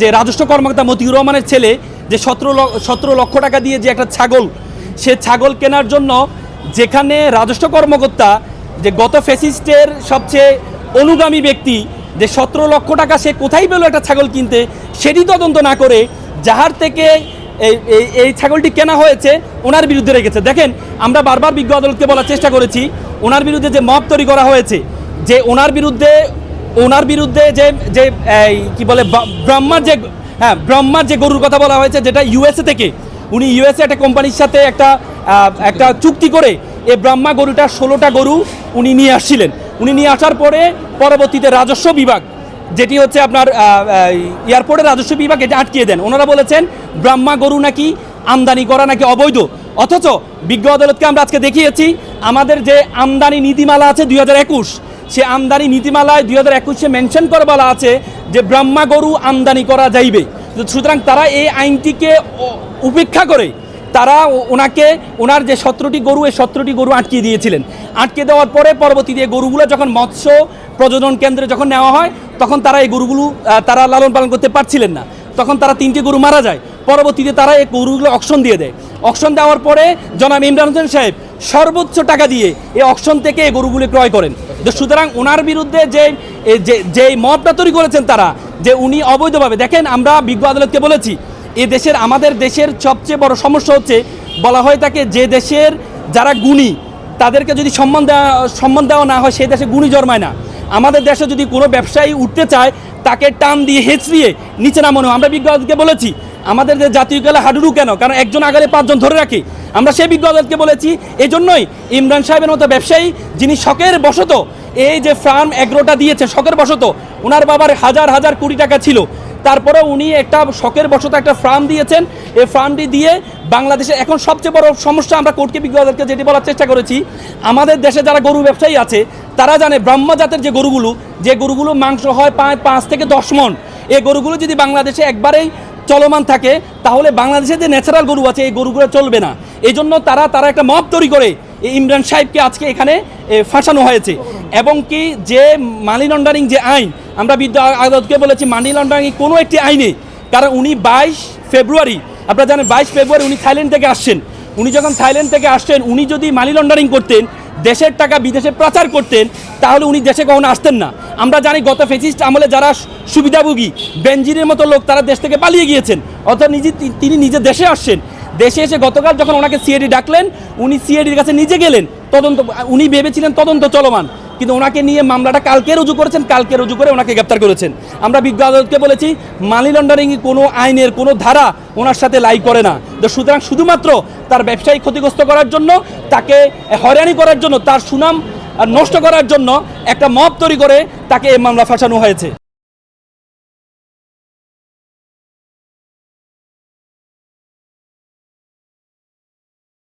যে রাজস্ব কর্মকর্তা মতিউর রহমানের ছেলে যে 17 লক্ষ টাকা দিয়ে যে একটা ছাগল, সে ছাগল কেনার জন্য যেখানে রাজস্ব কর্মকর্তা যে গত ফ্যাসিস্টের সবচেয়ে অনুগামী ব্যক্তি যে 17 লক্ষ টাকা সে কোথায় পেল একটা ছাগল কিনতে সেটি তদন্ত না করে যাহার থেকে এই ছাগলটি কেনা হয়েছে ওনার বিরুদ্ধে রেখেছে। দেখেন, আমরা বারবার বিজ্ঞ আদালতকে বলার চেষ্টা করেছি ওনার বিরুদ্ধে যে মব তৈরি করা হয়েছে, যে ওনার বিরুদ্ধে যে যে কি বলে ব্রহ্মার যে গরুর কথা বলা হয়েছে, যেটা ইউএসএ থেকে উনি ইউএসএ একটা কোম্পানির সাথে একটা চুক্তি করে এই ব্রহ্মা গরুটা 16টা গরু উনি নিয়ে আসছিলেন। উনি নিয়ে আসার পরে পরবর্তীতে রাজস্ব বিভাগ, যেটি হচ্ছে আপনার এয়ারপোর্টের রাজস্ব বিভাগ, এটা আটকিয়ে দেন। ওনারা বলেছেন ব্রহ্মা গরু নাকি আমদানি করা নাকি অবৈধ। অথচ বিজ্ঞ আদালতকে আমরা আজকে দেখিয়েছি আমাদের যে আমদানি নীতিমালা আছে 2021, সে আমদানি নীতিমালায় 2021-এ মেনশন করে বলা আছে যে ব্রহ্মা গরু আমদানি করা যাইবে। সুতরাং তারা এই আইনটিকে উপেক্ষা করে তারা ওনার যে 17টি গরু, এই 17টি গরু আটকিয়ে দিয়েছিলেন। আটকে দেওয়ার পরে পরবর্তীতে গরুগুলো যখন মৎস্য প্রজনন কেন্দ্রে যখন নেওয়া হয় তখন তারা এই গরুগুলো তারা লালন পালন করতে পারছিলেন না। তখন তারা 3টি গরু মারা যায়। পরবর্তীতে তারা এই গরুগুলো অকশন দিয়ে দেয়। অকশন দেওয়ার পরে জনাব ইমরান হোসেন সাহেব সর্বোচ্চ টাকা দিয়ে এই অকশন থেকে এই গরুগুলি ক্রয় করেন। সুতরাং ওনার বিরুদ্ধে যে মবটা তৈরি করেছেন তারা, যে উনি অবৈধভাবে, দেখেন আমরা বিজ্ঞ আদালতকে বলেছি আমাদের দেশের সবচেয়ে বড় সমস্যা হচ্ছে বলা হয় থাকে যে দেশের যারা গুণী তাদেরকে যদি সম্মান দেওয়া না হয় সেই দেশে গুণী জন্মায় না। আমাদের দেশে যদি কোনো ব্যবসায়ী উঠতে চায় তাকে টান দিয়ে হেঁচড়িয়ে নিচে নামানো। আমরা বিজ্ঞ আদালতকে বলেছি আমাদের যে জাতীয় খেলা হাডুডু কেন, কারণ একজন আগালে 5 জন ধরে রাখে। আমরা সেই বিজ্ঞ আদালতকে বলেছি এজন্যই ইমরান সাহেবের মতো ব্যবসায়ী যিনি শখের বশত এই যে ফার্ম এগ্রোটা দিয়েছে, শখের বশত ওনার বাবার হাজার হাজার কোটি টাকা ছিল, তারপরে উনি একটা শখের বশত একটা ফার্ম দিয়েছেন। এই ফার্মটি দিয়ে বাংলাদেশে এখন সবচেয়ে বড় সমস্যা, আমরা কোর্টকে বিজ্ঞ আদালতকে যেটি বলার চেষ্টা করেছি, আমাদের দেশে যারা গরু ব্যবসায়ী আছে তারা জানে ব্রহ্মা জাতের যে গরুগুলো মাংস হয় 5 থেকে 10 মণ, এই গরুগুলো যদি বাংলাদেশে একবারেই চলমান থাকে তাহলে বাংলাদেশে যে ন্যাচারাল গরু আছে এই গরুগুলো চলবে না। এই জন্য তারা একটা মব তৈরি করে ইমরান সাহেবকে আজকে এখানে ফাঁসানো হয়েছে। এবং কি যে মানি লন্ডারিং যে আইন, আমরা বিদ্যা আদালতকে বলেছি মানি লন্ডারিং কোনো একটি আইনে, কারণ উনি 22 ফেব্রুয়ারি, আপনারা জানেন 22 ফেব্রুয়ারি উনি থাইল্যান্ড থেকে আসছেন। উনি যখন থাইল্যান্ড থেকে আসছেন, উনি যদি মানি লন্ডারিং করতেন, দেশের টাকা বিদেশে পাচার করতেন, তাহলে উনি দেশে কখনো আসতেন না। আমরা জানি গত ফ্যাসিস্ট আমলে যারা সুবিধাভোগী বেনজিরের মতো লোক তারা দেশ থেকে পালিয়ে গিয়েছেন, অর্থাৎ তিনি নিজে দেশে আসছেন। দেশে এসে গতকাল যখন ওনাকে সিআইডি ডাকলেন, উনি সিআইডির কাছে নিজে গেলেন তদন্ত। উনি ভেবেছিলেন তদন্ত চলমান, কিন্তু ওনাকে নিয়ে মামলাটা কালকে রুজু করেছেন, কালকে রুজু করে ওনাকে গ্রেপ্তার করেছেন। আমরা বিজ্ঞ আদালতকে বলেছি মানি লন্ডারিং কোনো আইনের কোনো ধারা ওনার সাথে লাই করে না। সুতরাং শুধুমাত্র তার ব্যবসায়ী ক্ষতিগ্রস্ত করার জন্য, তাকে হয়রানি করার জন্য, তার সুনাম নষ্ট করার জন্য একটা মব তৈরি করে তাকে এই মামলা ফাঁসানো হয়েছে।